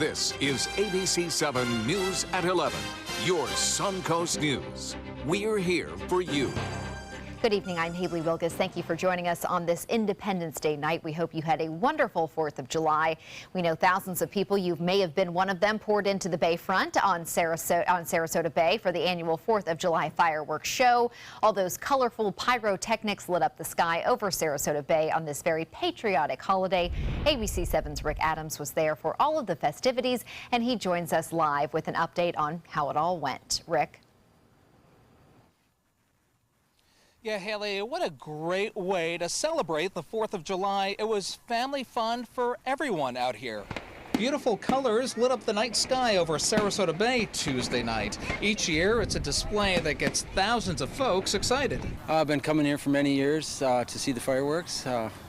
This is ABC7 News at 11, your Suncoast News. We're here for you. Good evening, I'm Haley Wilgus. Thank you for joining us on this Independence Day night. We hope you had a wonderful 4th of July. We know thousands of people, you may have been one of them, poured into the Bayfront on Sarasota Bay for the annual 4th of July fireworks show. All those colorful pyrotechnics lit up the sky over Sarasota Bay on this very patriotic holiday. ABC7's Rick Adams was there for all of the festivities, and he joins us live with an update on how it all went. Rick? Yeah, Haley, what a great way to celebrate the 4th of July. It was family fun for everyone out here. Beautiful colors lit up the night sky over Sarasota Bay Tuesday night. Each year, it's a display that gets thousands of folks excited. I've been coming here for many years to see the fireworks.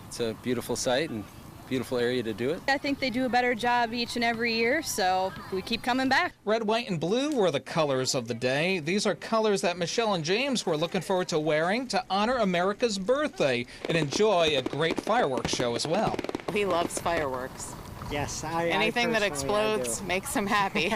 It's a beautiful sight and beautiful area to do it. I think they do a better job each and every year, so we keep coming back. Red, white, and blue were the colors of the day. These are colors that Michelle and James were looking forward to wearing to honor America's birthday and enjoy a great fireworks show as well. He loves fireworks. Yes, anything that explodes makes him happy.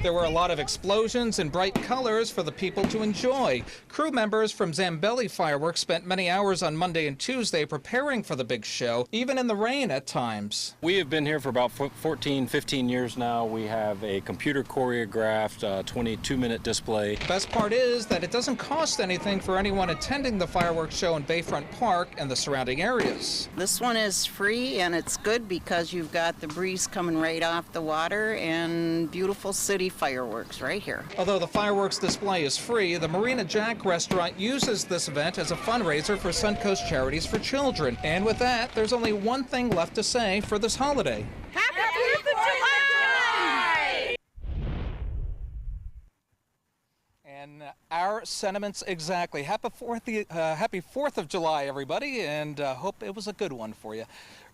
There were a lot of explosions and bright colors for the people to enjoy. Crew members from Zambelli Fireworks spent many hours on Monday and Tuesday preparing for the big show, even in the rain at times. We have been here for about 14, 15 years now. We have a computer choreographed 22-minute display. Best part is that it doesn't cost anything for anyone attending the fireworks show in Bayfront Park and the surrounding areas. This one is free, and it's good because you've got the breeze coming right off the water and beautiful city fireworks right here. Although the fireworks display is free, the Marina Jack restaurant uses this event as a fundraiser for Suncoast Charities for Children. And with that, there's only one thing left to say for this holiday. Happy 4th of July! And our sentiments exactly. Happy 4th of July, everybody, and hope it was a good one for you.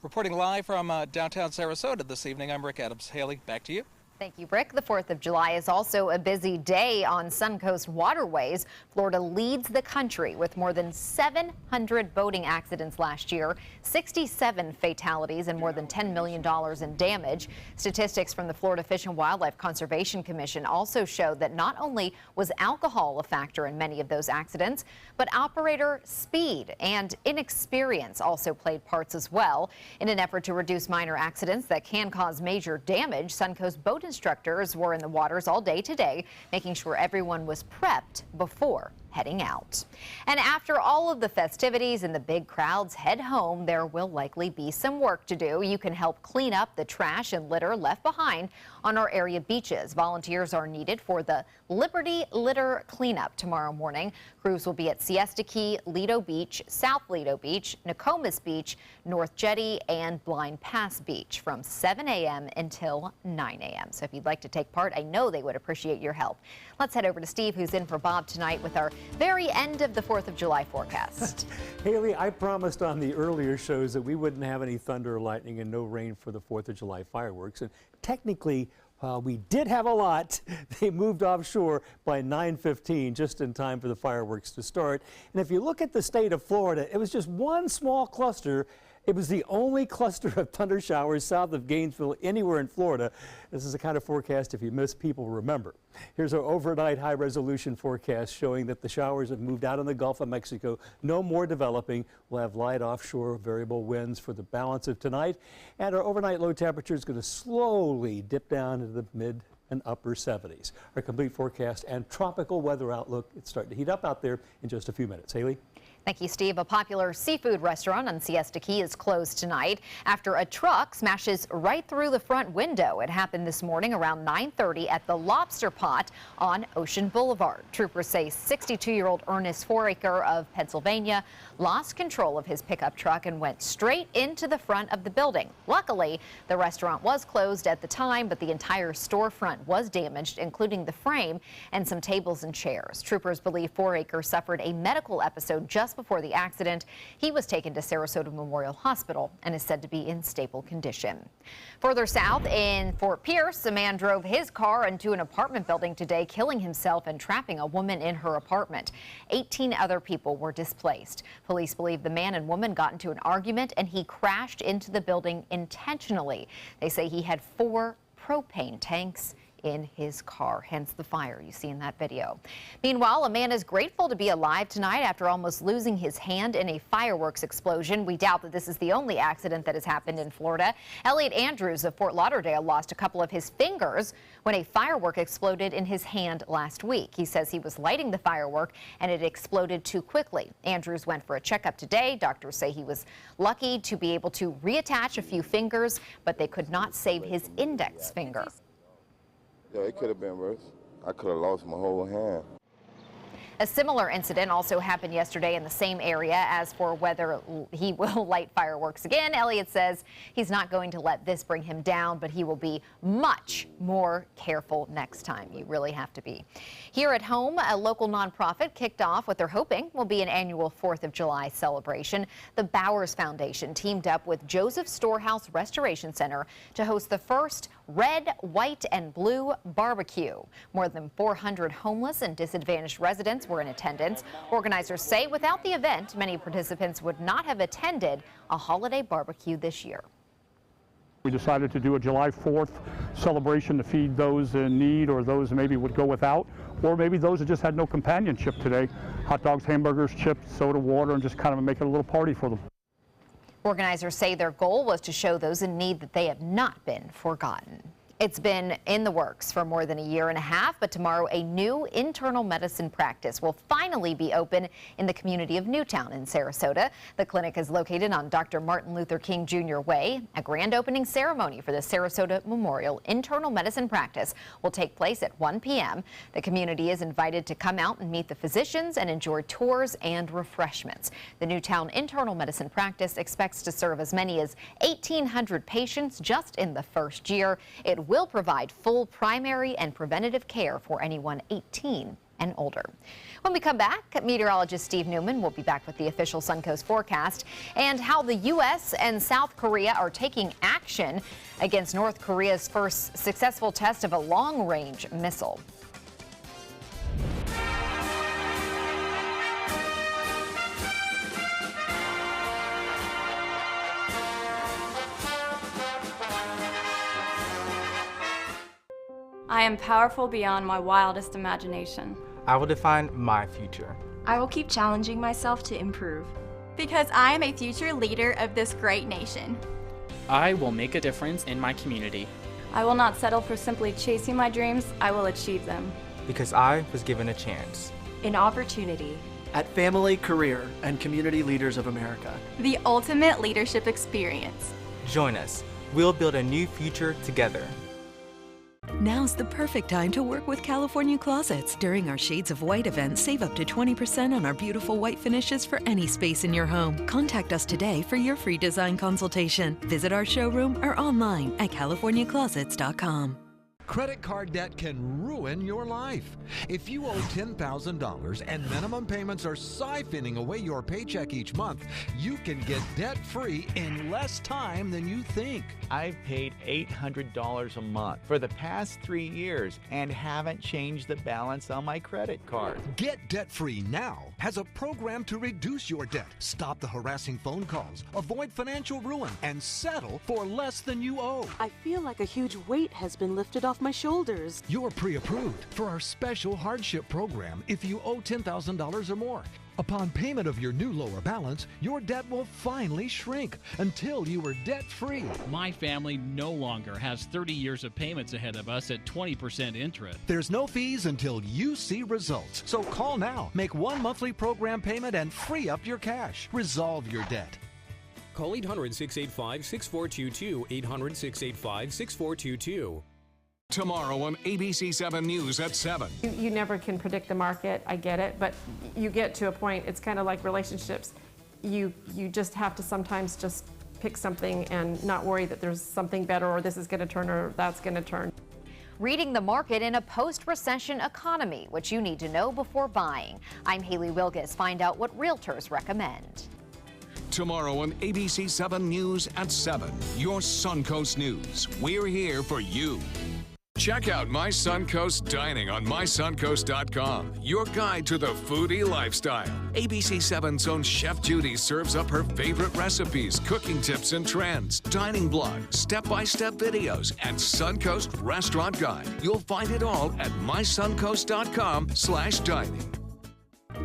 Reporting live from downtown Sarasota this evening, I'm Rick Adams. Haley, back to you. Thank you, Rick. The 4th of July is also a busy day on Suncoast waterways. Florida leads the country with more than 700 boating accidents last year, 67 fatalities, and more than $10 million in damage. Statistics from the Florida Fish and Wildlife Conservation Commission also show that not only was alcohol a factor in many of those accidents, but operator speed and inexperience also played parts as well. In an effort to reduce minor accidents that can cause major damage, Suncoast boat instructors were in the waters all day today, making sure everyone was prepped before heading out. And after all of the festivities and the big crowds head home, there will likely be some work to do. You can help clean up the trash and litter left behind on our area beaches. Volunteers are needed for the Liberty Litter Cleanup tomorrow morning. Crews will be at Siesta Key, Lido Beach, South Lido Beach, Nokomis Beach, North Jetty, and Blind Pass Beach from 7 a.m. until 9 a.m. So if you'd like to take part, I know they would appreciate your help. Let's head over to Steve, who's in for Bob tonight with our very end of the 4th of July forecast. Haley, I promised on the earlier shows that we wouldn't have any thunder or lightning and no rain for the 4th of July fireworks. And technically, we did have a lot. They moved offshore by 9:15, just in time for the fireworks to start. And if you look at the state of Florida, it was just one small cluster. It was the only cluster of thunder showers south of Gainesville anywhere in Florida. This is the kind of forecast, if you miss, people remember. Here's our overnight high-resolution forecast showing that the showers have moved out in the Gulf of Mexico. No more developing. We'll have light offshore variable winds for the balance of tonight. And our overnight low temperature is going to slowly dip down into the mid and upper 70s. Our complete forecast and tropical weather outlook. It's starting to heat up out there in just a few minutes. Haley? Thank you, Steve. A popular seafood restaurant on Siesta Key is closed tonight after a truck smashes right through the front window. It happened this morning around 9:30 at the Lobster Pot on Ocean Boulevard. Troopers say 62-year-old Ernest Foraker of Pennsylvania lost control of his pickup truck and went straight into the front of the building. Luckily, the restaurant was closed at the time, but the entire storefront was damaged, including the frame and some tables and chairs. Troopers believe Foraker suffered a medical episode just before the accident. He was taken to Sarasota Memorial Hospital and is said to be in stable condition. Further south in Fort Pierce, a man drove his car into an apartment building today, killing himself and trapping a woman in her apartment. 18 other people were displaced. Police believe the man and woman got into an argument and he crashed into the building intentionally. They say he had 4 propane tanks in his car, hence the fire you see in that video. Meanwhile, a man is grateful to be alive tonight after almost losing his hand in a fireworks explosion. We doubt that this is the only accident that has happened in Florida. Elliot Andrews of Fort Lauderdale lost a couple of his fingers when a firework exploded in his hand last week. He says he was lighting the firework and it exploded too quickly. Andrews went for a checkup today. Doctors say he was lucky to be able to reattach a few fingers, but they could not save his index finger. Yeah, it could have been worse. I could have lost my whole hand. A similar incident also happened yesterday in the same area. As for whether he will light fireworks again, Elliot says he's not going to let this bring him down, but he will be much more careful next time. You really have to be. Here at home, a local nonprofit kicked off what they're hoping will be an annual 4th of July celebration. The Bowers Foundation teamed up with Joseph Storehouse Restoration Center to host the first red, white, and blue barbecue. More than 400 homeless and disadvantaged residents were in attendance. Organizers say without the event, many participants would not have attended a holiday barbecue this year. We decided to do a July 4th celebration to feed those in need, or those maybe would go without, or maybe those that just had no companionship today. Hot dogs, hamburgers, chips, soda, water, and just kind of make it a little party for them. Organizers say their goal was to show those in need that they have not been forgotten. It's been in the works for more than a year and a half, but tomorrow a new internal medicine practice will finally be open in the community of Newtown in Sarasota. The clinic is located on Dr. Martin Luther King Jr. Way. A grand opening ceremony for the Sarasota Memorial Internal Medicine Practice will take place at 1 p.m. The community is invited to come out and meet the physicians and enjoy tours and refreshments. The Newtown Internal Medicine Practice expects to serve as many as 1,800 patients just in the first year. It will provide full primary and preventative care for anyone 18 and older. When we come back, meteorologist Steve Newman will be back with the official Suncoast forecast and how the U.S. and South Korea are taking action against North Korea's first successful test of a long-range missile. I am powerful beyond my wildest imagination. I will define my future. I will keep challenging myself to improve. Because I am a future leader of this great nation. I will make a difference in my community. I will not settle for simply chasing my dreams, I will achieve them. Because I was given a chance. An opportunity. At Family, Career, and Community Leaders of America. The ultimate leadership experience. Join us. We'll build a new future together. Now's the perfect time to work with California Closets. During our Shades of White event, save up to 20% on our beautiful white finishes for any space in your home. Contact us today for your free design consultation. Visit our showroom or online at californiaclosets.com. Credit card debt can ruin your life. If you owe $10,000 and minimum payments are siphoning away your paycheck each month, you can get debt-free in less time than you think. I've paid $800 a month for the past 3 years and haven't changed the balance on my credit card. Get debt-free now has a program to reduce your debt, stop the harassing phone calls, avoid financial ruin, and settle for less than you owe. I feel like a huge weight has been lifted off my shoulders. You're pre-approved for our special hardship program if you owe $10,000 or more. Upon payment of your new lower balance, your debt will finally shrink until you are debt-free. My family no longer has 30 years of payments ahead of us at 20% interest. There's no fees until you see results. So call now, make one monthly program payment, and free up your cash. Resolve your debt. Call 800-685-6422, 800-685-6422. Tomorrow on ABC7 News at 7. You never can predict the market, I get it, but you get to a point, it's kind of like relationships. You just have to sometimes just pick something and not worry that there's something better or this is going to turn or that's going to turn. Reading the market in a post-recession economy, what you need to know before buying. I'm Haley Wilgus. Find out what realtors recommend. Tomorrow on ABC7 News at 7. Your Suncoast News. We're here for you. Check out My Suncoast Dining on mysuncoast.com, your guide to the foodie lifestyle. ABC7's own Chef Judy serves up her favorite recipes, cooking tips and trends, dining blogs, step-by-step videos, and Suncoast Restaurant Guide. You'll find it all at mysuncoast.com/dining.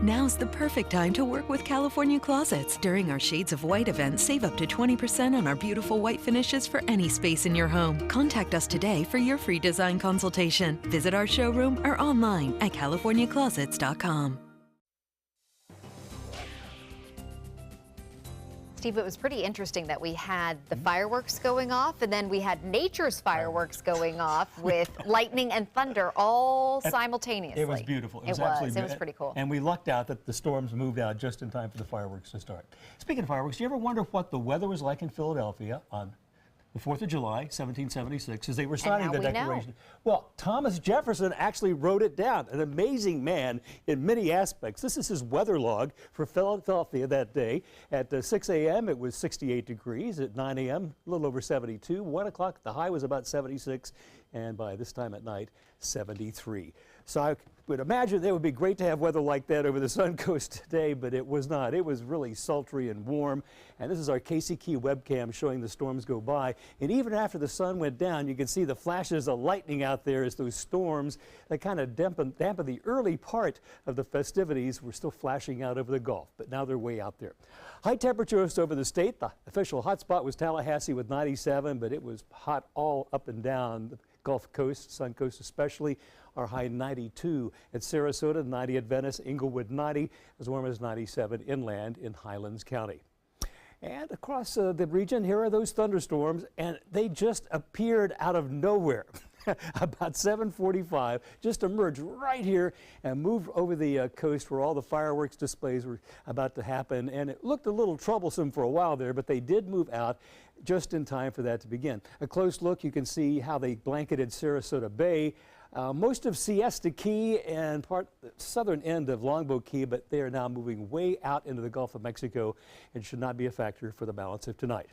Now's the perfect time to work with California Closets. During our Shades of White event, save up to 20% on our beautiful white finishes for any space in your home. Contact us today for your free design consultation. Visit our showroom or online at californiaclosets.com. Steve, it was pretty interesting that we had the fireworks going off, and then we had nature's fireworks going off with lightning and thunder all simultaneously. It was beautiful. It was pretty cool. And we lucked out that the storms moved out just in time for the fireworks to start. Speaking of fireworks, do you ever wonder what the weather was like in Philadelphia on the 4th of July, 1776, as they were signing the Declaration? Well, Thomas Jefferson actually wrote it down, an amazing man in many aspects. This is his weather log for Philadelphia that day. At 6 a.m., it was 68 degrees. At 9 a.m., a little over 72. 1 o'clock, the high was about 76. And by this time at night, 73. So I would imagine it would be great to have weather like that over the Suncoast today, but it was not. It was really sultry and warm. And this is our Casey Key webcam showing the storms go by. And even after the sun went down, you can see the flashes of lightning out there as those storms that kind of dampen the early part of the festivities were still flashing out over the Gulf. But now they're way out there. High temperatures over the state. The official hot spot was Tallahassee with 97, but it was hot all up and down the Gulf Coast, Suncoast especially. Our high 92 at Sarasota, 90 at Venice, Inglewood 90, as warm as 97 inland in Highlands County. And across the region, here are those thunderstorms, and they just appeared out of nowhere. About 7:45, just emerged right here and moved over the coast where all the fireworks displays were about to happen. And it looked a little troublesome for a while there, but they did move out just in time for that to begin. A close look, you can see how they blanketed Sarasota Bay. Most of Siesta Key and part the southern end of Longboat Key, but they are now moving way out into the Gulf of Mexico and should not be a factor for the balance of tonight.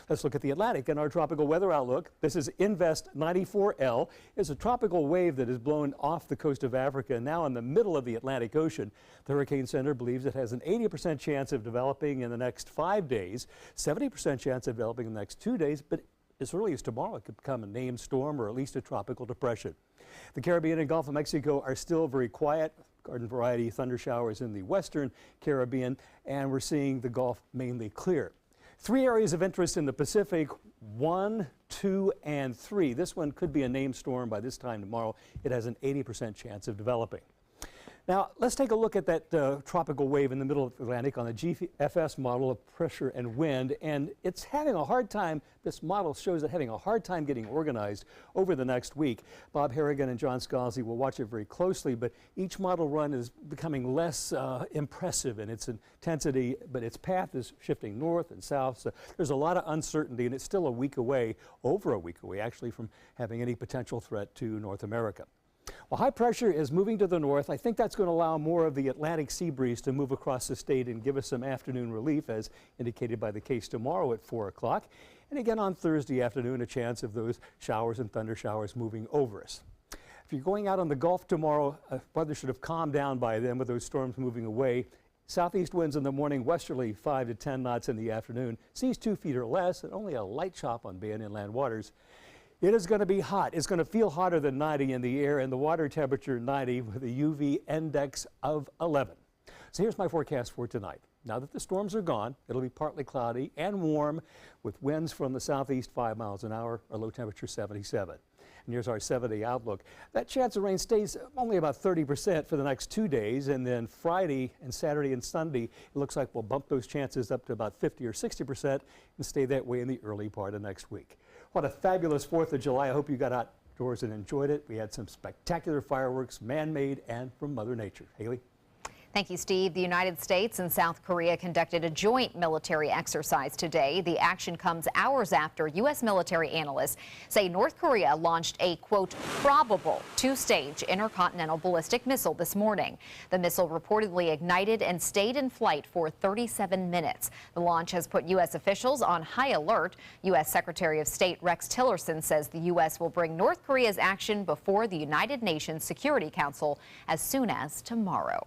Let's look at the Atlantic and our tropical weather outlook. This is Invest 94L. It's a tropical wave that is blown off the coast of Africa, now in the middle of the Atlantic Ocean. The Hurricane Center believes it has an 80% chance of developing in the next 5 days, 70% chance of developing in the next 2 days, but as early as tomorrow, it could become a named storm or at least a tropical depression. The Caribbean and Gulf of Mexico are still very quiet. Garden variety thunder showers in the western Caribbean, and we're seeing the Gulf mainly clear. 3 areas of interest in the Pacific, 1, 2, and 3. This one could be a named storm by this time tomorrow. It has an 80% chance of developing. Now, let's take a look at that tropical wave in the middle of the Atlantic on the GFS model of pressure and wind, and it's having a hard time. This model shows it having a hard time getting organized over the next week. Bob Harrigan and John Scalzi will watch it very closely, but each model run is becoming less impressive in its intensity, but its path is shifting north and south, so there's a lot of uncertainty, and it's still a week away, over a week away actually, from having any potential threat to North America. Well, high pressure is moving to the north. I think that's going to allow more of the Atlantic sea breeze to move across the state and give us some afternoon relief, as indicated by the case tomorrow at 4 o'clock. And again on Thursday afternoon, a chance of those showers and thunder showers moving over us. If you're going out on the Gulf tomorrow, weather should have calmed down by then with those storms moving away. Southeast winds in the morning, westerly 5 to 10 knots in the afternoon. Seas 2 feet or less, and only a light chop on bay and inland waters. It is going to be hot. It's going to feel hotter than 90 in the air, and the water temperature 90 with a UV index of 11. So here's my forecast for tonight. Now that the storms are gone, it'll be partly cloudy and warm with winds from the southeast 5 miles an hour, a low temperature 77. And here's our 7-day outlook. That chance of rain stays only about 30% for the next 2 days, and then Friday and Saturday and Sunday, it looks like we'll bump those chances up to about 50 or 60% and stay that way in the early part of next week. What a fabulous 4th of July. I hope you got outdoors and enjoyed it. We had some spectacular fireworks, man-made and from Mother Nature. Haley? Thank you, Steve. The United States and South Korea conducted a joint military exercise today. The action comes hours after U.S. military analysts say North Korea launched a, quote, probable two-stage intercontinental ballistic missile this morning. The missile reportedly ignited and stayed in flight for 37 minutes. The launch has put U.S. officials on high alert. U.S. Secretary of State Rex Tillerson says the U.S. will bring North Korea's action before the United Nations Security Council as soon as tomorrow.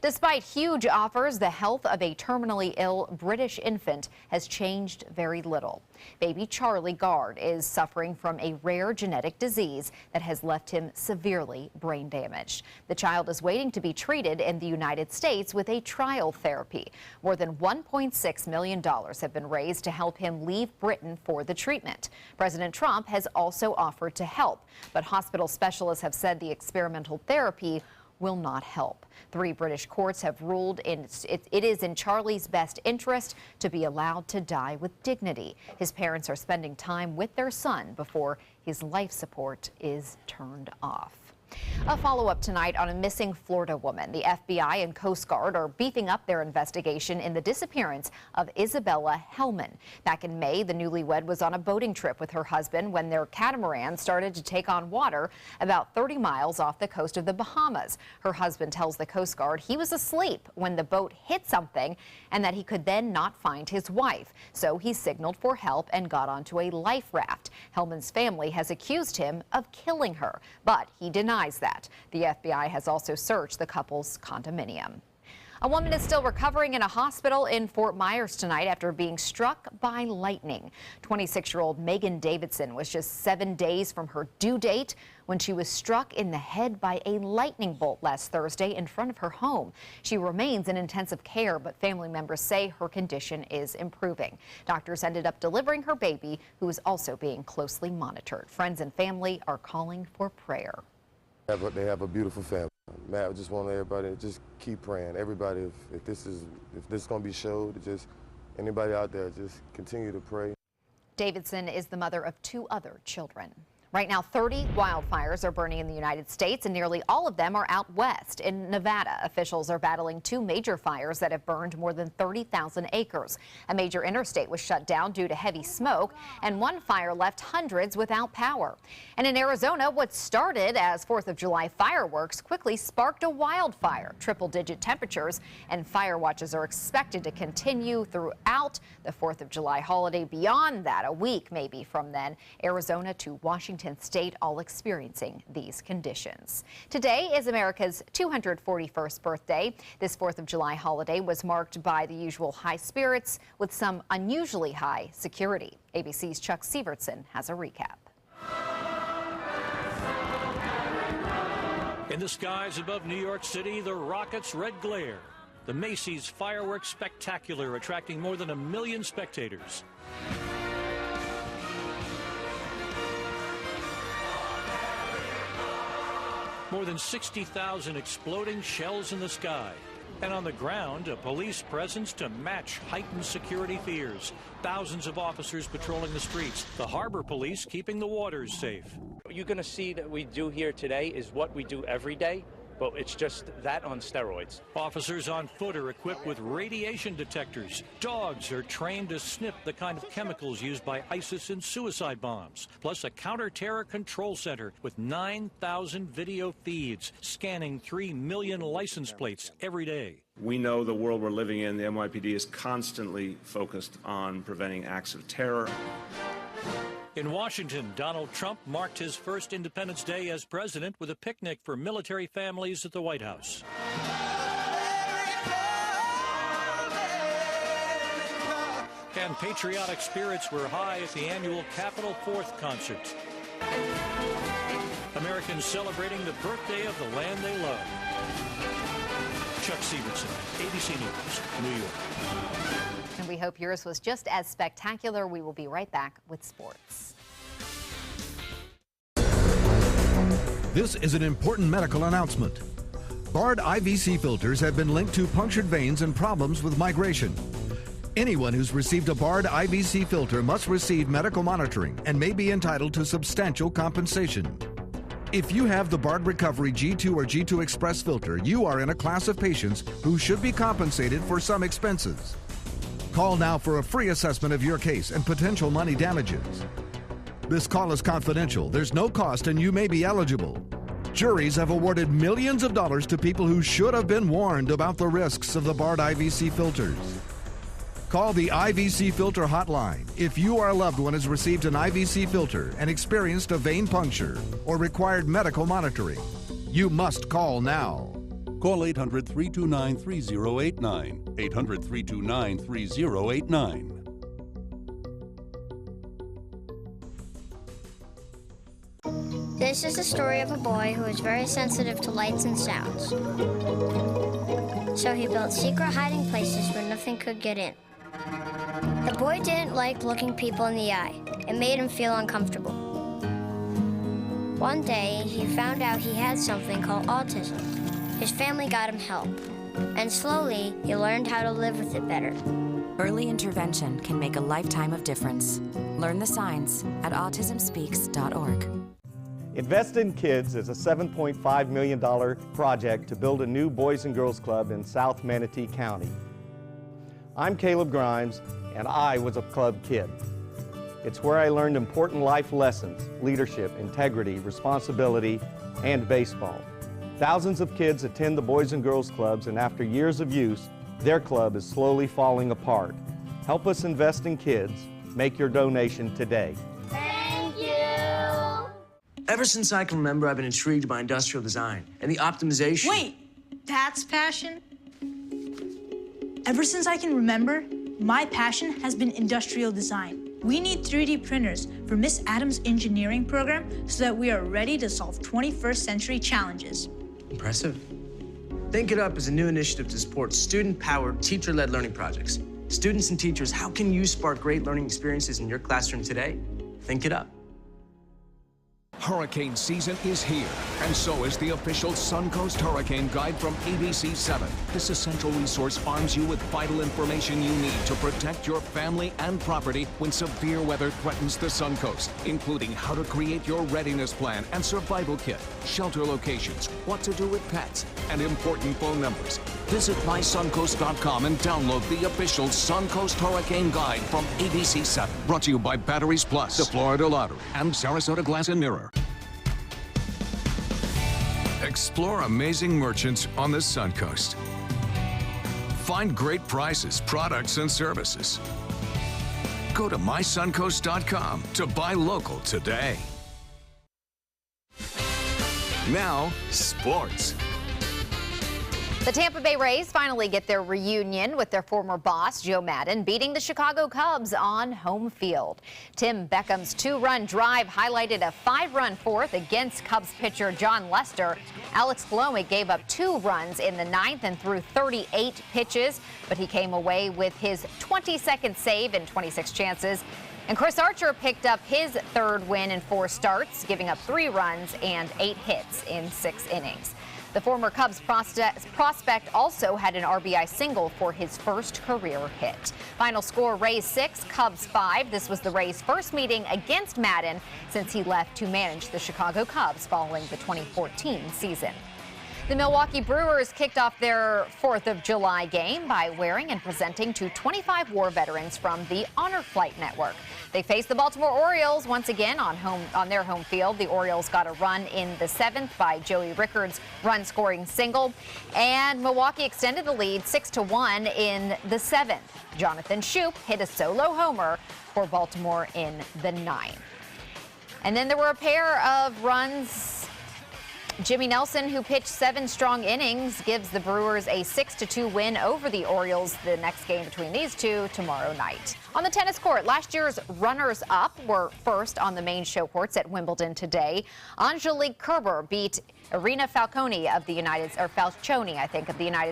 Despite huge offers, the health of a terminally ill British infant has changed very little. Baby Charlie Gard is suffering from a rare genetic disease that has left him severely brain damaged. The child is waiting to be treated in the United States with a trial therapy. More than $1.6 million have been raised to help him leave Britain for the treatment. President Trump has also offered to help, but hospital specialists have said the experimental therapy will not help. 3 British courts have ruled it is in Charlie's best interest to be allowed to die with dignity. His parents are spending time with their son before his life support is turned off. A follow-up tonight on a missing Florida woman. The FBI and Coast Guard are beefing up their investigation in the disappearance of Isabella Hellman. Back in May, the newlywed was on a boating trip with her husband when their catamaran started to take on water about 30 miles off the coast of the Bahamas. Her husband tells the Coast Guard he was asleep when the boat hit something and that he could then not find his wife. So he signaled for help and got onto a life raft. Hellman's family has accused him of killing her, but he denies that. The FBI has also searched the couple's condominium. A woman is still recovering in a hospital in Fort Myers tonight after being struck by lightning. 26-year-old Megan Davidson was just 7 days from her due date when she was struck in the head by a lightning bolt last Thursday in front of her home. She remains in intensive care, but family members say her condition is improving. Doctors ended up delivering her baby, who is also being closely monitored. Friends and family are calling for prayer. They have a beautiful family. Man, I just want everybody to just keep praying. Everybody, if this is going to be showed, just anybody out there, just continue to pray. Davidson is the mother of 2 other children. Right now, 30 wildfires are burning in the United States, and nearly all of them are out west. In Nevada, officials are battling 2 major fires that have burned more than 30,000 acres. A major interstate was shut down due to heavy smoke, and 1 fire left hundreds without power. And in Arizona, what started as 4th of July fireworks quickly sparked a wildfire. Triple-digit temperatures and fire watches are expected to continue throughout the 4th of July holiday. Beyond that, a week maybe from then, Arizona to Washington State all experiencing these conditions. Today is America's 241st birthday. This 4th of July holiday was marked by the usual high spirits with some unusually high security. ABC's Chuck Sievertson has a recap. In the skies above New York City, the rockets' red glare. The Macy's Fireworks Spectacular attracting more than 1 million spectators. More than 60,000 exploding shells in the sky. And on the ground, a police presence to match heightened security fears. Thousands of officers patrolling the streets. The harbor police keeping the waters safe. What you're going to see that we do here today is what we do every day, but it's just that on steroids. Officers on foot are equipped with radiation detectors. Dogs are trained to sniff the kind of chemicals used by ISIS in suicide bombs. Plus a counter-terror control center with 9,000 video feeds scanning 3 million license plates every day. We know the world we're living in. The NYPD is constantly focused on preventing acts of terror. In Washington, Donald Trump marked his first Independence Day as president with a picnic for military families at the White House. And patriotic spirits were high at the annual Capitol 4th concert. Americans celebrating the birthday of the land they love. Chuck Sievertson, ABC News, New York. And we hope yours was just as spectacular. We will be right back with sports. This is an important medical announcement. Bard IVC filters have been linked to punctured veins and problems with migration. Anyone who's received a Bard IVC filter must receive medical monitoring and may be entitled to substantial compensation. If you have the Bard Recovery G2 or G2 Express filter, you are in a class of patients who should be compensated for some expenses. Call now for a free assessment of your case and potential money damages. This call is confidential. There's no cost and you may be eligible. Juries have awarded millions of dollars to people who should have been warned about the risks of the Bard IVC filters. Call the IVC Filter Hotline if you or a loved one has received an IVC filter and experienced a vein puncture or required medical monitoring. You must call now. Call 800-329-3089. 800-329-3089. This is the story of a boy who is very sensitive to lights and sounds. So he built secret hiding places where nothing could get in. The boy didn't like looking people in the eye. It made him feel uncomfortable. One day, he found out he had something called autism. His family got him help, and slowly, he learned how to live with it better. Early intervention can make a lifetime of difference. Learn the signs at autismspeaks.org. Invest in Kids is a $7.5 million project to build a new Boys and Girls Club in South Manatee County. I'm Caleb Grimes, and I was a club kid. It's where I learned important life lessons, leadership, integrity, responsibility, and baseball. Thousands of kids attend the Boys and Girls Clubs, and after years of use, their club is slowly falling apart. Help us invest in kids. Make your donation today. Thank you! Ever since I can remember, I've been intrigued by industrial design and the optimization. Wait, that's passion? Ever since I can remember, my passion has been industrial design. We need 3D printers for Miss Adams' engineering program so that we are ready to solve 21st century challenges. Impressive. Think It Up is a new initiative to support student-powered, teacher-led learning projects. Students and teachers, how can you spark great learning experiences in your classroom today? Think It Up. Hurricane season is here, and so is the official SUNCOAST Hurricane Guide from ABC7. This essential resource arms you with vital information you need to protect your family and property when severe weather threatens the SUNCOAST, including how to create your readiness plan and survival kit, shelter locations, what to do with pets, and important phone numbers. Visit mysuncoast.com and download the official SUNCOAST Hurricane Guide from ABC7. Brought to you by Batteries Plus, the Florida Lottery, and Sarasota Glass and Mirror. Explore amazing merchants on the SUNCOAST. Find great prices, products, and services. Go to mysuncoast.com to buy local today. Now, sports. The Tampa Bay Rays finally get their reunion with their former boss, Joe Maddon, beating the Chicago Cubs on home field. Tim Beckham's 2-run drive highlighted a 5-run fourth against Cubs pitcher John Lester. Alex Colome gave up 2 runs in the 9th and threw 38 pitches, but he came away with his 22nd save in 26 chances. And Chris Archer picked up his 3rd win in 4 starts, giving up 3 runs and 8 hits in 6 innings. The former Cubs prospect also had an RBI single for his first career hit. Final score, Rays 6, Cubs 5. This was the Rays' first meeting against Maddon since he left to manage the Chicago Cubs following the 2014 season. The Milwaukee Brewers kicked off their 4th of July game by wearing and presenting to 25 war veterans from the Honor Flight Network. They faced the Baltimore Orioles once again on their home field. The Orioles got a run in the 7th by Joey Rickard's run-scoring single, and Milwaukee extended the lead 6-1 in the 7th. Jonathan Shoup hit a solo homer for Baltimore in the 9th. And then there were a pair of runs. Jimmy Nelson, who pitched 7 strong innings, gives the Brewers a 6-2 win over the Orioles. The next game between these two tomorrow night. On the tennis court, last year's runners-up were first on the main show courts at Wimbledon today. Angelique Kerber beat Irina Falconi of the United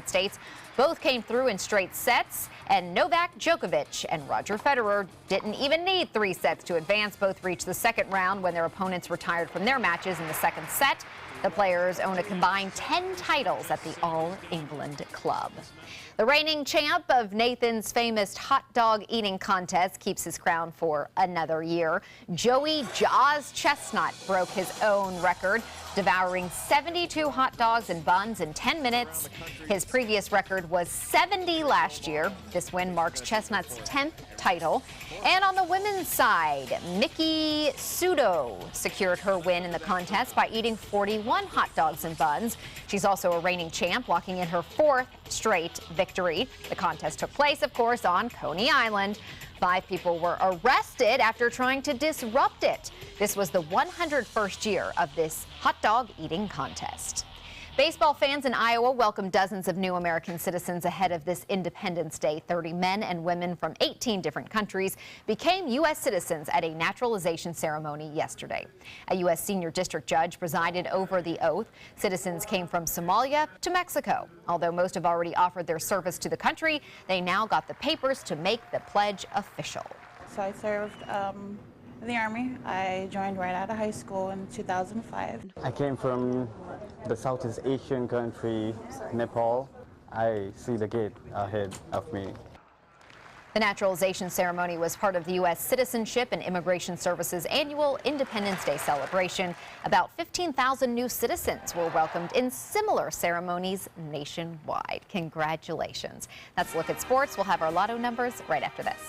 States. Both came through in straight sets, and Novak Djokovic and Roger Federer didn't even need 3 sets to advance. Both reached the second round when their opponents retired from their matches in the second set. The players own a combined 10 titles at the All England Club. The reigning champ of Nathan's famous hot dog eating contest keeps his crown for another year. Joey Jaws Chestnut broke his own record, devouring 72 hot dogs and buns in 10 minutes. His previous record was 70 last year. This win marks Chestnut's 10th title. And on the women's side, Mickey Sudo secured her win in the contest by eating 41 hot dogs and buns. She's also a reigning champ, locking in her 4th straight victory. The contest took place, of course, on Coney Island. 5 people were arrested after trying to disrupt it. This was the 101st year of this hot dog eating contest. Baseball fans in Iowa welcomed dozens of new American citizens ahead of this Independence Day. 30 men and women from 18 different countries became U.S. citizens at a naturalization ceremony yesterday. A U.S. senior district judge presided over the oath. Citizens came from Somalia to Mexico. Although most have already offered their service to the country, they now got the papers to make the pledge official. So I served in the Army. I joined right out of high school in 2005. I came from the Southeast Asian country, Nepal. I see the gate ahead of me. The naturalization ceremony was part of the U.S. Citizenship and Immigration Service's annual Independence Day celebration. About 15,000 new citizens were welcomed in similar ceremonies nationwide. Congratulations. That's a look at sports. We'll have our lotto numbers right after this.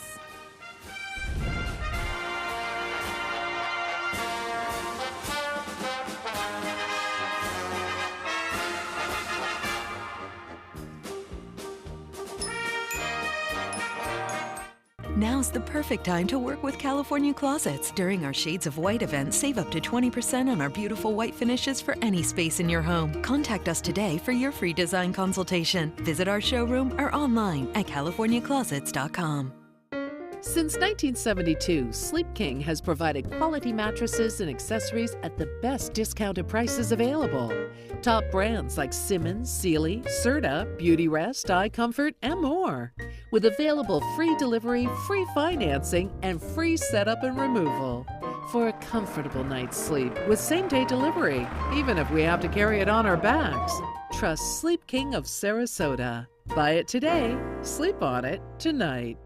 Now's the perfect time to work with California Closets. During our Shades of White event, save up to 20% on our beautiful white finishes for any space in your home. Contact us today for your free design consultation. Visit our showroom or online at californiaclosets.com. Since 1972, Sleep King has provided quality mattresses and accessories at the best discounted prices available. Top brands like Simmons, Sealy, Serta, Beauty Rest, Eye Comfort, and more. With available free delivery, free financing, and free setup and removal. For a comfortable night's sleep with same-day delivery, even if we have to carry it on our backs. Trust Sleep King of Sarasota. Buy it today, sleep on it tonight.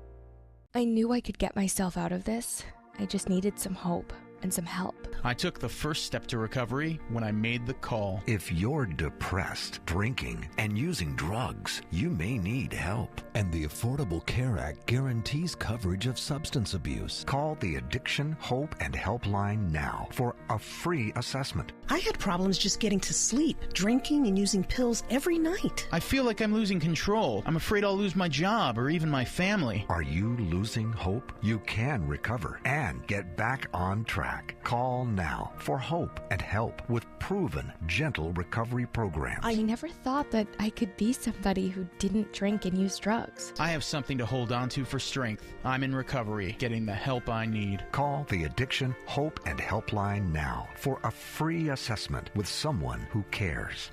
I knew I could get myself out of this. I just needed some hope and some help. I took the first step to recovery when I made the call. If you're depressed, drinking, and using drugs, you may need help. And the Affordable Care Act guarantees coverage of substance abuse. Call the Addiction, Hope, and Helpline now for a free assessment. I had problems just getting to sleep, drinking and using pills every night. I feel like I'm losing control. I'm afraid I'll lose my job or even my family. Are you losing hope? You can recover and get back on track. Call now for hope and help with proven, gentle recovery programs. I never thought that I could be somebody who didn't drink and use drugs. I have something to hold on to for strength. I'm in recovery, getting the help I need. Call the Addiction, Hope, and Helpline now for a free assessment with someone who cares.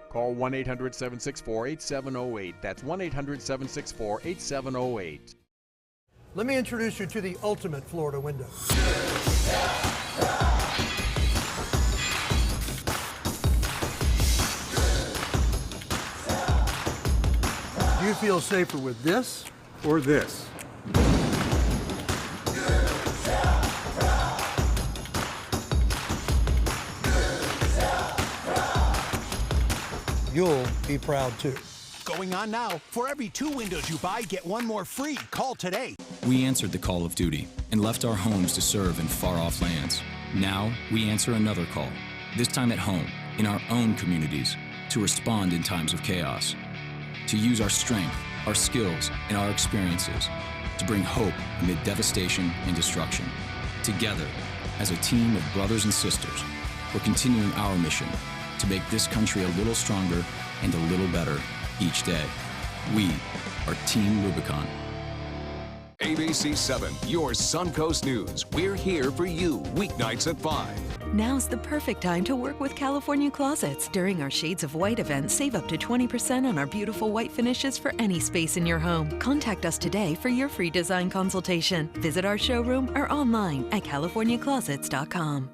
Call 1-800-764-8708. That's 1-800-764-8708. Let me introduce you to the ultimate Florida window. Do you feel safer with this or this? You'll be proud too. Going on now. For every 2 windows you buy, get 1 more free. Call today. We answered the call of duty and left our homes to serve in far-off lands. Now we answer another call, this time at home, in our own communities, to respond in times of chaos, to use our strength, our skills, and our experiences to bring hope amid devastation and destruction. Together, as a team of brothers and sisters, we're continuing our mission to make this country a little stronger and a little better each day. We are Team Rubicon. ABC7, your Suncoast News. We're here for you weeknights at 5. Now's the perfect time to work with California Closets. During our Shades of White event, save up to 20% on our beautiful white finishes for any space in your home. Contact us today for your free design consultation. Visit our showroom or online at californiaclosets.com.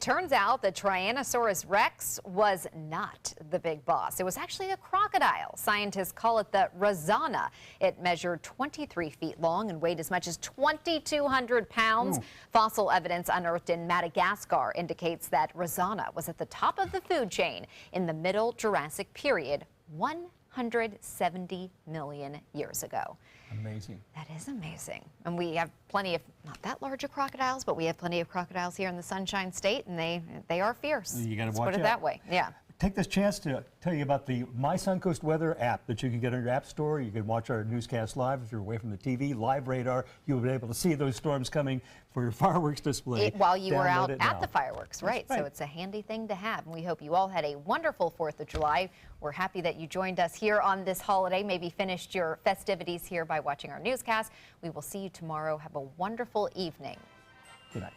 turns out the Tyrannosaurus Rex was not the big boss. It was actually a crocodile. Scientists call it the Razana. It measured 23 feet long and weighed as much as 2,200 pounds. Fossil evidence unearthed in Madagascar indicates that Razana was at the top of the food chain in the Middle Jurassic period 170 million years ago. Amazing. That is amazing. And we have plenty of, not that large of crocodiles, but we have plenty of crocodiles here in the Sunshine State, and they are fierce. You got to Let's watch put it out. that way. Yeah. Take this chance to tell you about the My Suncoast Weather app that you can get on your app store. You can watch our newscast live if you're away from the TV. Live radar, you'll be able to see those storms coming for your fireworks display. While you were out Download it at now. the fireworks, right? So it's a handy thing to have. And we hope you all had a wonderful 4th of July. We're happy that you joined us here on this holiday, maybe finished your festivities here by watching our newscast. We will see you tomorrow. Have a wonderful evening. Good night.